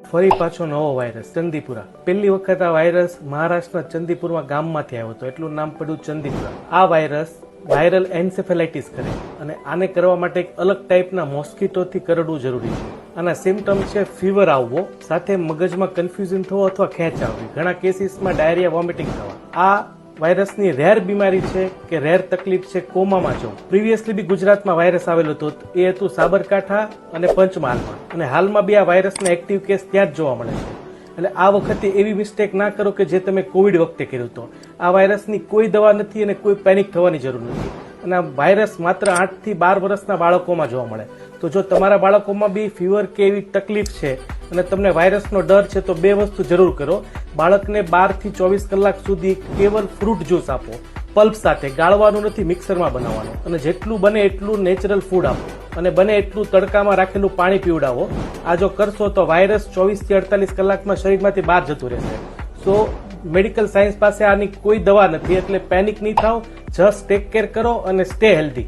ફરી પાછો નવો વાયરસ ચંદીપુરા. પહેલી વખત આ વાયરસ મહારાષ્ટ્રના ચંદીપુરમાં ગામમાંથી આવ્યો હતો, એટલું નામ પડ્યું ચંદીપુરા. આ વાયરસ વાયરલ એન્સેફેલાઇટિસ કરે અને આને કરવા માટે એક અલગ ટાઈપના મોસ્કીટોથી કરડવું જરૂરી છે. આના સિમ્ટમ છે ફીવર આવવો, સાથે મગજમાં કન્ફ્યુઝન થવો અથવા ખેંચ આવવી, ઘણા કેસીસમાં ડાયરિયા, વોમિટિંગ થવા. આ વાયરસની રેર બીમારી છે કે રેર તકલીફ છે કોમામાં જવું. પ્રીવિયસલી બી ગુજરાતમાં વાયરસ આવેલો હતો, એ હતું સાબરકાંઠા અને પંચમહાલમાં, અને હાલમાં બી આ વાયરસના એક્ટિવ કેસ ત્યાં જ જોવા મળે છે. એટલે આ વખતે એવી મિસ્ટેક ના કરો કે જે તમે કોવિડ વખતે કર્યું હતો. આ વાયરસની કોઈ દવા નથી અને કોઈ પેનિક થવાની જરૂર નથી. અને આ વાયરસ માત્ર 8 થી 12 વર્ષના બાળકોમાં જોવા મળે. તો જો તમારા બાળકોમાં બી ફીવર કે એવી તકલીફ છે અને તમને વાયરસનો ડર છે તો બે વસ્તુ જરૂર કરો. બાળકને 12 થી 24 કલાક સુધી કેવલ ફ્રૂટ જ્યુસ આપો, પલ્પ સાથે, ગાળવાનું નથી, મિક્સરમાં બનાવવાનું. અને જેટલું બને એટલું નેચરલ ફૂડ આપો અને બને એટલું તડકામાં રાખેલું પાણી પીવડાવો. આ જો કરશો તો વાયરસ 24 થી 48 કલાકમાં શરીરમાંથી બહાર જતું રહેશે. સો મેડિકલ સાયન્સ પાસે આની કોઈ દવા નથી, એટલે પેનિક નહીં થાવ, જસ્ટ ટેક કેર કરો અને સ્ટે હેલ્ધી.